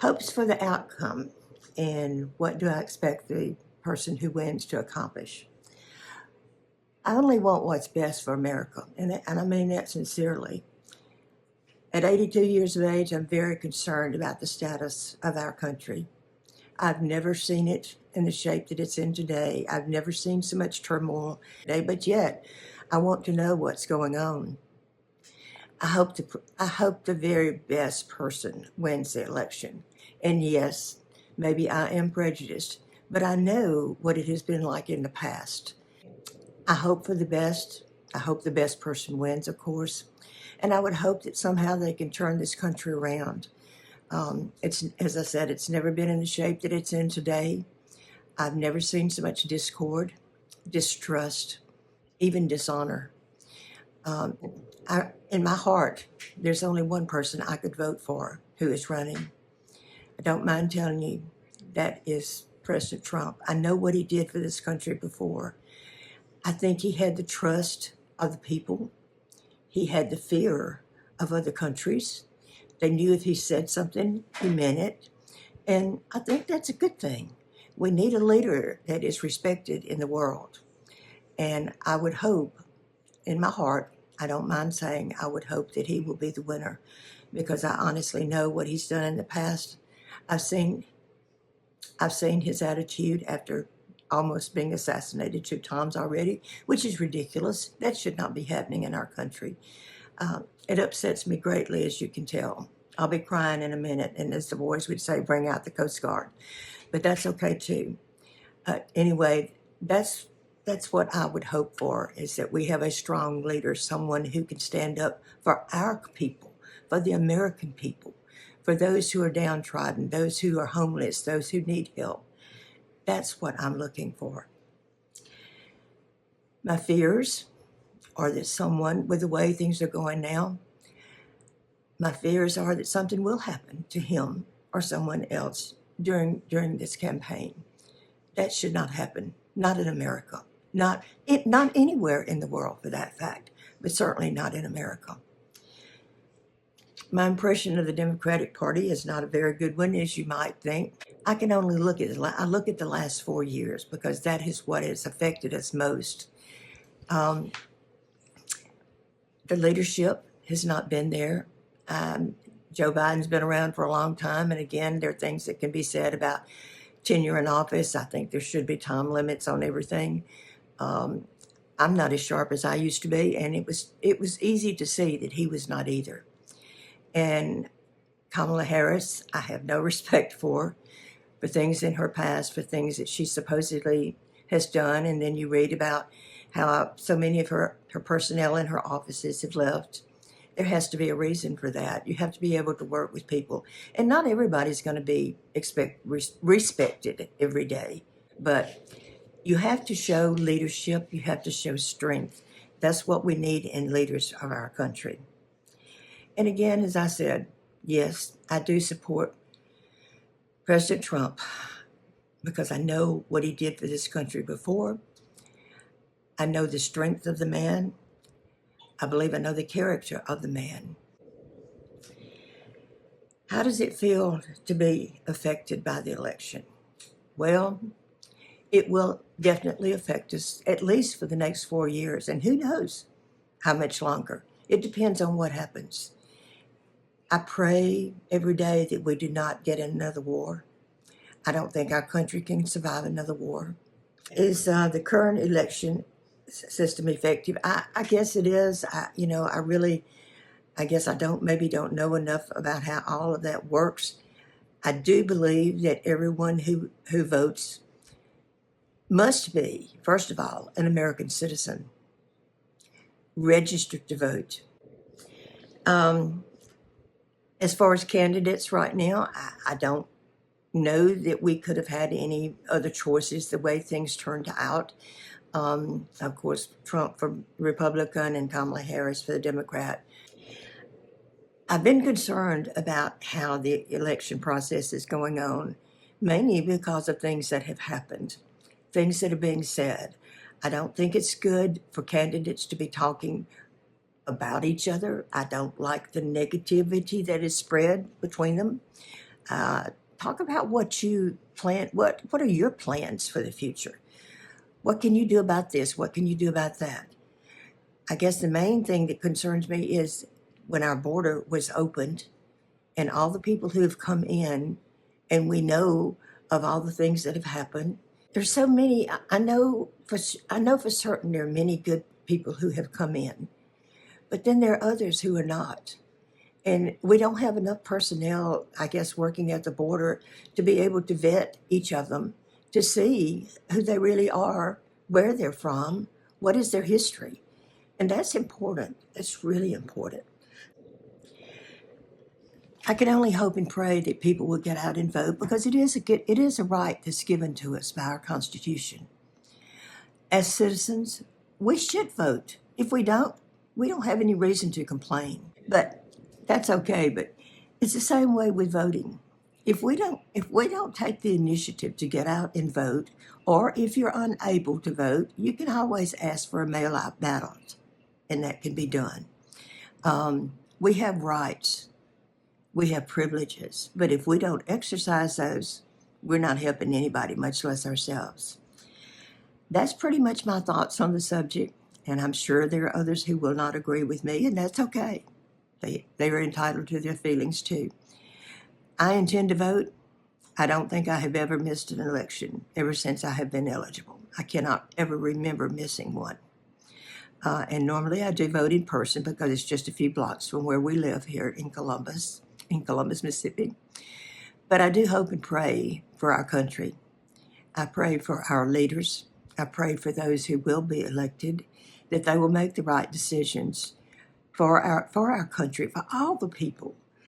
Hopes for the outcome, and what do I expect the person who wins to accomplish? I only want what's best for America, and I mean that sincerely. At 82 years of age, I'm very concerned about the status of our country. I've never seen it in the shape that it's in today. I've never seen so much turmoil today, but yet I want to know what's going on. I hope the very best person wins the election. And yes, maybe I am prejudiced, but I know what it has been like in the past. I hope for the best. I hope the best person wins, of course. And I would hope that somehow they can turn this country around. It's, as I said, it's never been in the shape that it's in today. I've never seen so much discord, distrust, even dishonor. Um, in my heart, there's only one person I could vote for who is running. I don't mind telling you that is President Trump. I know what he did for this country before. I think he had the trust of the people. He had the fear of other countries. They knew if he said something, he meant it. And I think that's a good thing. We need a leader that is respected in the world. And I would hope, in my heart, I don't mind saying, I would hope that he will be the winner, because I honestly know what he's done in the past. I've seen his attitude after almost being assassinated 2 times already, which is ridiculous. That should not be happening in our country. It upsets me greatly, as you can tell. I'll be crying in a minute, and as the boys would say, bring out the Coast Guard. But that's okay too. Anyway, that's what I would hope for, is that we have a strong leader, someone who can stand up for our people, for the American people, for those who are downtrodden, those who are homeless, those who need help. That's what I'm looking for. My fears are that someone, with the way things are going now, my fears are that something will happen to him or someone else during this campaign. That should not happen, not in America, not anywhere in the world for that fact, but certainly not in America. My impression of the Democratic Party is not a very good one, as you might think. I can only look at the last 4 years, because that is what has affected us most. The leadership has not been there. Joe Biden's been around for a long time, and again, there are things that can be said about tenure in office. I think there should be time limits on everything. I'm not as sharp as I used to be, and it was easy to see that he was not either. And Kamala Harris, I have no respect for things in her past, for things that she supposedly has done, and then you read about how so many of her personnel in her offices have left. There has to be a reason for that. You have to be able to work with people. And not everybody's going to be respected every day. But you have to show leadership. You have to show strength. That's what we need in leaders of our country. And again, as I said, yes, I do support President Trump, because I know what he did for this country before. I know the strength of the man. I believe I know the character of the man. How does it feel to be affected by the election? Well, it will definitely affect us, at least for the next 4 years, and who knows how much longer. It depends on what happens. I pray every day that we do not get another war. I don't think our country can survive another war. Is the current election system effective? I guess it is. I guess I don't know enough about how all of that works. I do believe that everyone who votes must be, first of all, an American citizen, registered to vote. As far as candidates right now, I don't know that we could have had any other choices the way things turned out. Of course, Trump for Republican and Kamala Harris for the Democrat. I've been concerned about how the election process is going on, mainly because of things that have happened, things that are being said. I don't think it's good for candidates to be talking about each other. I don't like the negativity that is spread between them. Talk about what you plan. What are your plans for the future? What can you do about this? What can you do about that? I guess the main thing that concerns me is when our border was opened and all the people who have come in, and we know of all the things that have happened. There's so many. I know for certain there are many good people who have come in, but then there are others who are not. And we don't have enough personnel, I guess, working at the border to be able to vet each of them to see who they really are, where they're from, what is their history. And that's important. That's really important. I can only hope and pray that people will get out and vote because it is a right that's given to us by our Constitution. As citizens, we should vote. If we don't, we don't have any reason to complain. But that's okay. But it's the same way with voting. If we don't take the initiative to get out and vote, or if you're unable to vote, you can always ask for a mail-out ballot, and that can be done. We have rights. We have privileges, but if we don't exercise those, we're not helping anybody, much less ourselves. That's pretty much my thoughts on the subject, and I'm sure there are others who will not agree with me, and that's okay. They are entitled to their feelings too. I intend to vote. I don't think I have ever missed an election ever since I have been eligible. I cannot ever remember missing one. And normally I do vote in person because it's just a few blocks from where we live here in Columbus, Mississippi. But I do hope and pray for our country. I pray for our leaders. I pray for those who will be elected, that they will make the right decisions for our country, for all the people